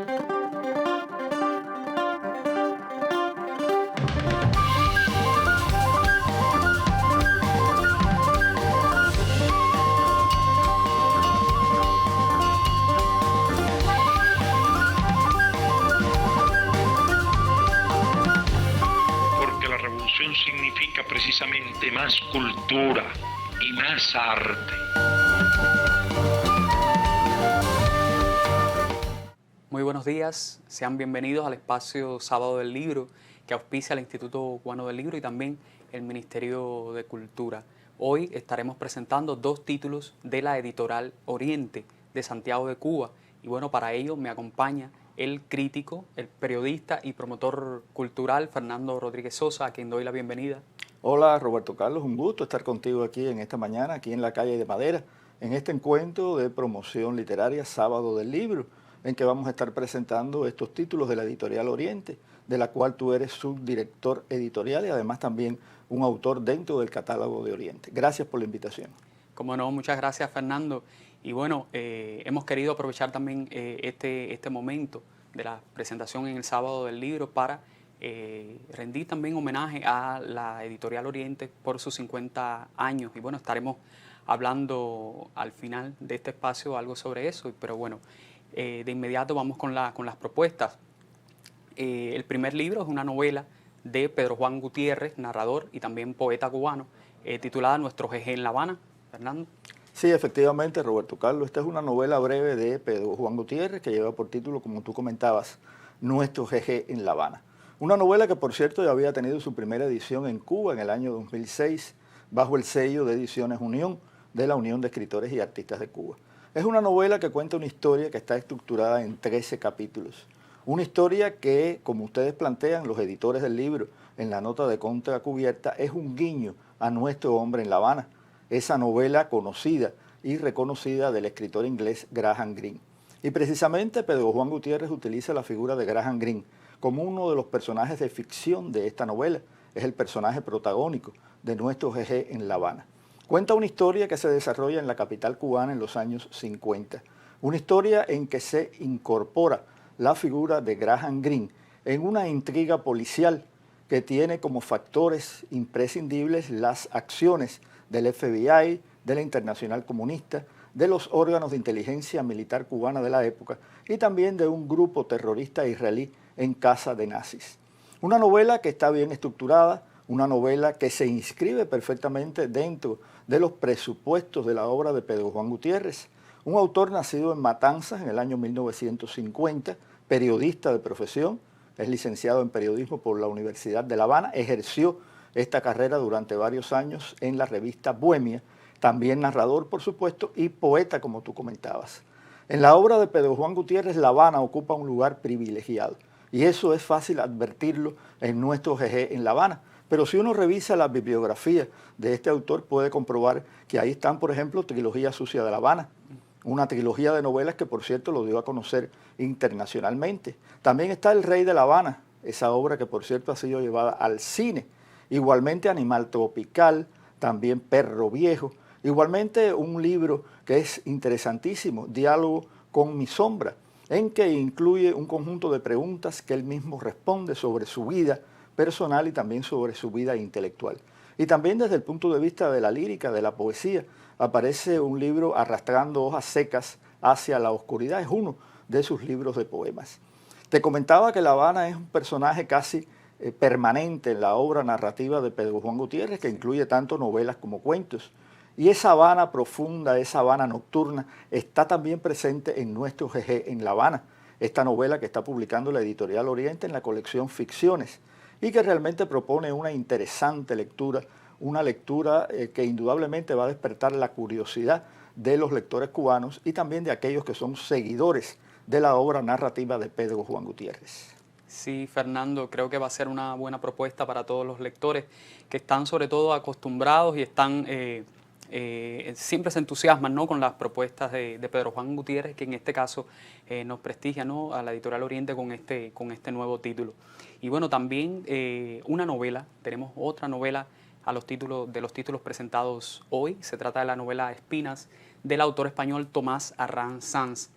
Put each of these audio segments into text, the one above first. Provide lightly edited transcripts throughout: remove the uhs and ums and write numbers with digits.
Porque la revolución significa precisamente más cultura y más arte. Muy buenos días, sean bienvenidos al espacio Sábado del Libro que auspicia el Instituto Cubano del Libro y también el Ministerio de Cultura. Hoy estaremos presentando dos títulos de la editorial Oriente de Santiago de Cuba y bueno, para ello me acompaña el crítico, el periodista y promotor cultural Fernando Rodríguez Sosa, a quien doy la bienvenida. Hola Roberto Carlos, un gusto estar contigo aquí en esta mañana, aquí en la calle de Madera, en este encuentro de promoción literaria Sábado del Libro, en que vamos a estar presentando estos títulos de la editorial Oriente, de la cual tú eres subdirector editorial y además también un autor dentro del catálogo de Oriente. Gracias por la invitación. Como no, muchas gracias Fernando. Y bueno, hemos querido aprovechar también este momento de la presentación en el Sábado del Libro para rendir también homenaje a la editorial Oriente por sus 50 años. Y bueno, estaremos hablando al final de este espacio algo sobre eso, pero bueno, de inmediato vamos con las propuestas. El primer libro es una novela de Pedro Juan Gutiérrez, narrador y también poeta cubano, titulada Nuestro Jeje en La Habana. Fernando. Sí, efectivamente, Roberto Carlos, esta es una novela breve de Pedro Juan Gutiérrez que lleva por título, como tú comentabas, Nuestro Jeje en La Habana. Una novela que, por cierto, ya había tenido su primera edición en Cuba en el año 2006, bajo el sello de Ediciones Unión, de la Unión de Escritores y Artistas de Cuba. Es una novela que cuenta una historia que está estructurada en 13 capítulos. Una historia que, como ustedes plantean, los editores del libro, en la nota de contracubierta, es un guiño a Nuestro Hombre en La Habana, esa novela conocida y reconocida del escritor inglés Graham Greene. Y precisamente Pedro Juan Gutiérrez utiliza la figura de Graham Greene como uno de los personajes de ficción de esta novela. Es el personaje protagónico de Nuestro Jeje en La Habana. Cuenta una historia que se desarrolla en la capital cubana en los años 50. Una historia en que se incorpora la figura de Graham Greene en una intriga policial que tiene como factores imprescindibles las acciones del FBI, de la Internacional Comunista, de los órganos de inteligencia militar cubana de la época y también de un grupo terrorista israelí en casa de nazis. Una novela que está bien estructurada, una novela que se inscribe perfectamente dentro de los presupuestos de la obra de Pedro Juan Gutiérrez, un autor nacido en Matanzas en el año 1950, periodista de profesión, es licenciado en periodismo por la Universidad de La Habana, ejerció esta carrera durante varios años en la revista Bohemia, también narrador, por supuesto, y poeta, como tú comentabas. En la obra de Pedro Juan Gutiérrez, La Habana ocupa un lugar privilegiado, y eso es fácil advertirlo en Nuestro Jeje en La Habana. Pero si uno revisa la bibliografía de este autor, puede comprobar que ahí están, por ejemplo, Trilogía Sucia de La Habana, una trilogía de novelas que, por cierto, lo dio a conocer internacionalmente. También está El Rey de La Habana, esa obra que, por cierto, ha sido llevada al cine. Igualmente Animal Tropical, también Perro Viejo. Igualmente un libro que es interesantísimo, Diálogo con mi sombra, en que incluye un conjunto de preguntas que él mismo responde sobre su vida personal y también sobre su vida intelectual. Y también desde el punto de vista de la lírica, de la poesía, aparece un libro Arrastrando hojas secas hacia la oscuridad, es uno de sus libros de poemas. Te comentaba que La Habana es un personaje casi permanente en la obra narrativa de Pedro Juan Gutiérrez, que incluye tanto novelas como cuentos. Y esa Habana profunda, esa Habana nocturna, está también presente en Nuestro Jeje en La Habana, esta novela que está publicando la editorial Oriente en la colección Ficciones, y que realmente propone una interesante lectura, una lectura que indudablemente va a despertar la curiosidad de los lectores cubanos y también de aquellos que son seguidores de la obra narrativa de Pedro Juan Gutiérrez. Sí, Fernando, creo que va a ser una buena propuesta para todos los lectores que están sobre todo acostumbrados y están siempre se entusiasman, ¿no?, con las propuestas de Pedro Juan Gutiérrez, que en este caso nos prestigia, ¿no?, a la Editorial Oriente con este nuevo título. Y bueno, también una novela, tenemos otra novela de los títulos presentados hoy. Se trata de la novela Espinas del autor español Tomás Arranz Sanz.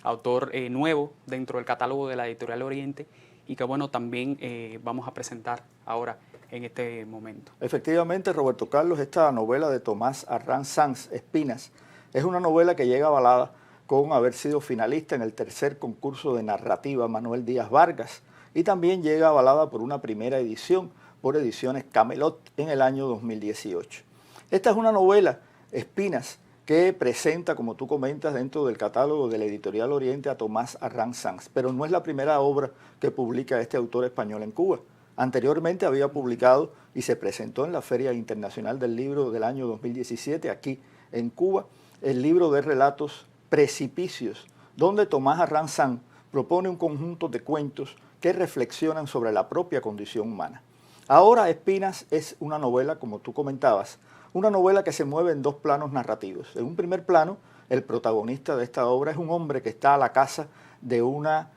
autor nuevo dentro del catálogo de la Editorial Oriente y que bueno, también vamos a presentar ahora en este momento. Efectivamente, Roberto Carlos, esta novela de Tomás Arrán Sanz, Espinas, es una novela que llega avalada con haber sido finalista en el tercer concurso de narrativa Manuel Díaz Vargas y también llega avalada por una primera edición por Ediciones Camelot en el año 2018. Esta es una novela, Espinas, que presenta, como tú comentas, dentro del catálogo de la Editorial Oriente a Tomás Arrán Sanz, pero no es la primera obra que publica este autor español en Cuba. Anteriormente había publicado y se presentó en la Feria Internacional del Libro del año 2017, aquí en Cuba, el libro de relatos Precipicios, donde Tomás Arrán Sanz propone un conjunto de cuentos que reflexionan sobre la propia condición humana. Ahora Espinas es una novela, como tú comentabas, una novela que se mueve en dos planos narrativos. En un primer plano, el protagonista de esta obra es un hombre que está a la caza de una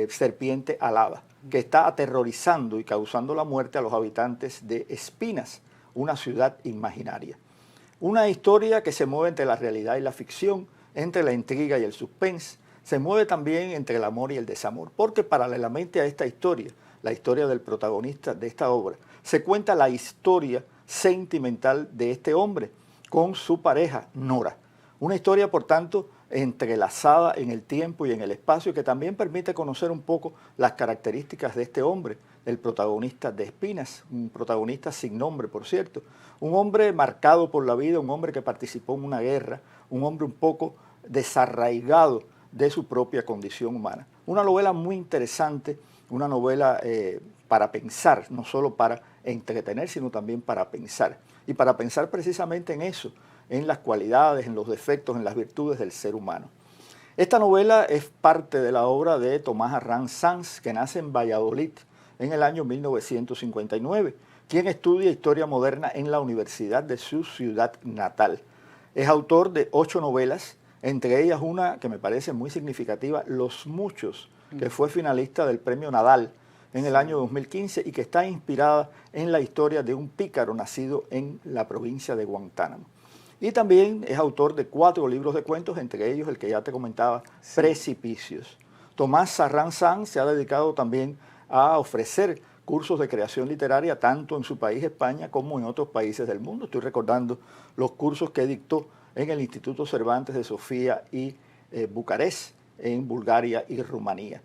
serpiente alada, que está aterrorizando y causando la muerte a los habitantes de Espinas, una ciudad imaginaria. Una historia que se mueve entre la realidad y la ficción, entre la intriga y el suspense, se mueve también entre el amor y el desamor, porque paralelamente a esta historia, la historia del protagonista de esta obra, se cuenta la historia sentimental de este hombre con su pareja Nora. Una historia, por tanto, entrelazada en el tiempo y en el espacio que también permite conocer un poco las características de este hombre, el protagonista de Espinas, un protagonista sin nombre, por cierto, un hombre marcado por la vida, un hombre que participó en una guerra, un hombre un poco desarraigado de su propia condición humana. Una novela muy interesante, una novela para pensar, no solo para entretener, sino también para pensar. Y para pensar precisamente en eso, en las cualidades, en los defectos, en las virtudes del ser humano. Esta novela es parte de la obra de Tomás Arrán Sanz, que nace en Valladolid en el año 1959, quien estudia Historia Moderna en la universidad de su ciudad natal. Es autor de 8 novelas, entre ellas una que me parece muy significativa, Los Muchos, que fue finalista del Premio Nadal en el año 2015 y que está inspirada en la historia de un pícaro nacido en la provincia de Guantánamo. Y también es autor de 4 libros de cuentos, entre ellos el que ya te comentaba, Precipicios. Tomás Arrán Sanz se ha dedicado también a ofrecer cursos de creación literaria tanto en su país, España, como en otros países del mundo. Estoy recordando los cursos que dictó en el Instituto Cervantes de Sofía y Bucarest, en Bulgaria y Rumanía.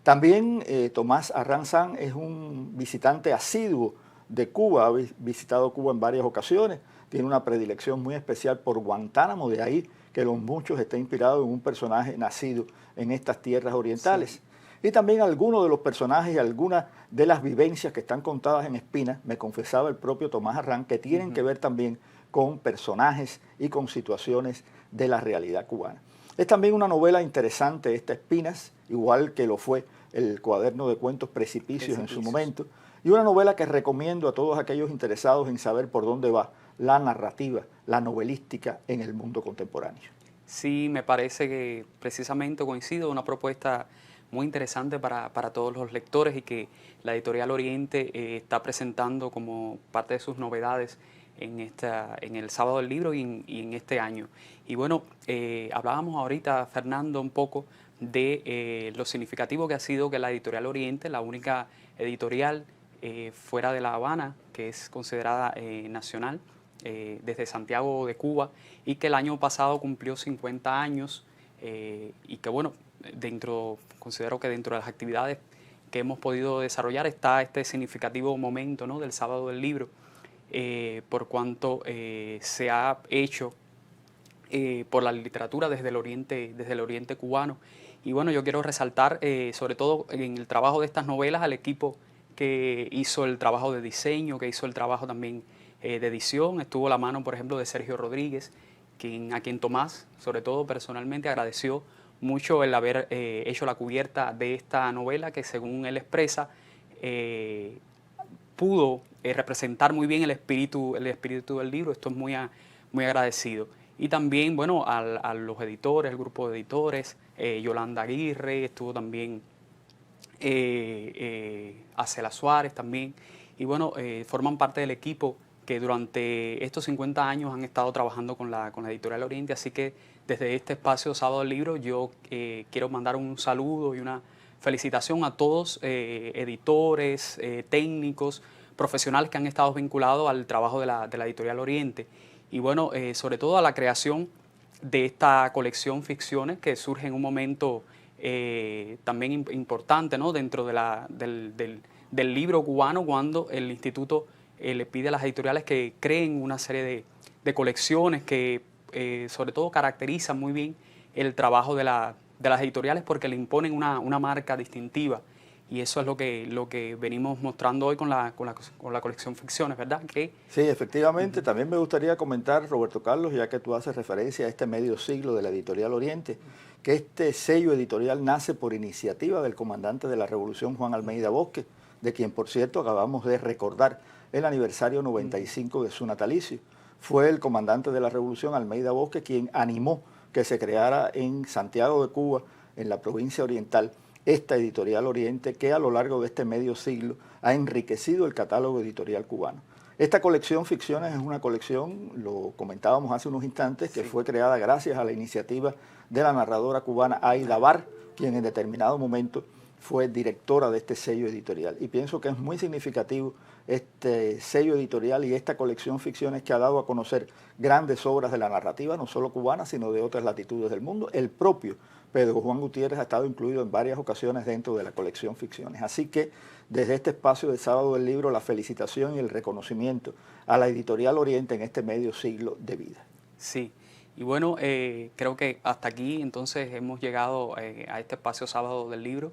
También Tomás Arrán Sanz es un visitante asiduo de Cuba, ha visitado Cuba en varias ocasiones, tiene una predilección muy especial por Guantánamo, de ahí que Los Muchos está inspirado en un personaje nacido en estas tierras orientales. Sí. Y también algunos de los personajes y algunas de las vivencias que están contadas en Espinas, me confesaba el propio Tomás Arrán, que tienen que ver también con personajes y con situaciones de la realidad cubana. Es también una novela interesante esta Espinas, igual que lo fue el cuaderno de cuentos Precipicios en su momento, y una novela que recomiendo a todos aquellos interesados en saber por dónde va la narrativa, la novelística en el mundo contemporáneo. Sí, me parece que precisamente coincido, una propuesta muy interesante para todos los lectores y que la Editorial Oriente está presentando como parte de sus novedades en el Sábado del Libro y en este año. Y bueno, hablábamos ahorita, Fernando, un poco de lo significativo que ha sido que la Editorial Oriente, la única editorial fuera de La Habana, que es considerada nacional, desde Santiago de Cuba, y que el año pasado cumplió 50 años y que bueno, considero que dentro de las actividades que hemos podido desarrollar está este significativo momento, ¿no?, del Sábado del Libro, por cuanto se ha hecho por la literatura desde el oriente cubano. Y bueno, yo quiero resaltar sobre todo en el trabajo de estas novelas al equipo que hizo el trabajo de diseño, que hizo el trabajo también de edición. Estuvo la mano, por ejemplo, de Sergio Rodríguez, a quien Tomás, sobre todo personalmente, agradeció mucho el haber hecho la cubierta de esta novela que, según él expresa, pudo representar muy bien el espíritu del libro. Esto es muy agradecido. Y también, bueno, a los editores, el grupo de editores, Yolanda Aguirre, estuvo también Acela Suárez también. Y bueno, forman parte del equipo que durante estos 50 años han estado trabajando con la Editorial Oriente, así que desde este espacio Sábado del Libro yo quiero mandar un saludo y una felicitación a todos editores, técnicos, profesionales que han estado vinculados al trabajo de la Editorial Oriente y bueno, sobre todo a la creación de esta colección Ficciones que surge en un momento también importante, ¿no? Dentro de del libro cubano, cuando el instituto le pide a las editoriales que creen una serie de colecciones que sobre todo caracterizan muy bien el trabajo de las editoriales porque le imponen una marca distintiva. Y eso es lo que venimos mostrando hoy con la colección Ficciones, ¿verdad? Sí, efectivamente. También me gustaría comentar, Roberto Carlos, ya que tú haces referencia a este medio siglo de la Editorial Oriente, que este sello editorial nace por iniciativa del comandante de la Revolución, Juan Almeida Bosque, de quien, por cierto, acabamos de recordar el aniversario 95 de su natalicio. Fue el comandante de la Revolución, Almeida Bosque, quien animó que se creara en Santiago de Cuba, en la provincia oriental, esta Editorial Oriente, que a lo largo de este medio siglo ha enriquecido el catálogo editorial cubano. Esta colección Ficciones es una colección, lo comentábamos hace unos instantes, que fue creada gracias a la iniciativa de la narradora cubana Aida Bar, quien en determinado momento fue directora de este sello editorial. Y pienso que es muy significativo este sello editorial y esta colección Ficciones que ha dado a conocer grandes obras de la narrativa, no solo cubana, sino de otras latitudes del mundo. El propio Pedro Juan Gutiérrez ha estado incluido en varias ocasiones dentro de la colección Ficciones. Así que desde este espacio del Sábado del Libro, la felicitación y el reconocimiento a la Editorial Oriente en este medio siglo de vida. Sí, y bueno, creo que hasta aquí entonces hemos llegado a este espacio Sábado del Libro,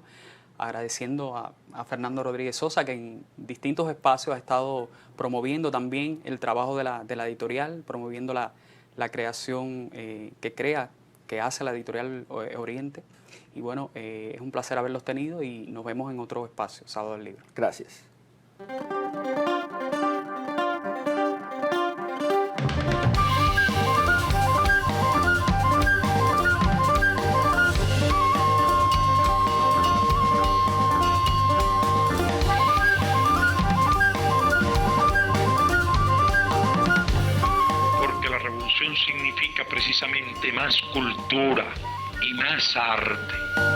agradeciendo a Fernando Rodríguez Sosa, que en distintos espacios ha estado promoviendo también el trabajo de la editorial, promoviendo la creación que hace la Editorial Oriente. Y bueno, es un placer haberlos tenido y nos vemos en otro espacio, Sábado del Libro. Gracias. Significa precisamente más cultura y más arte.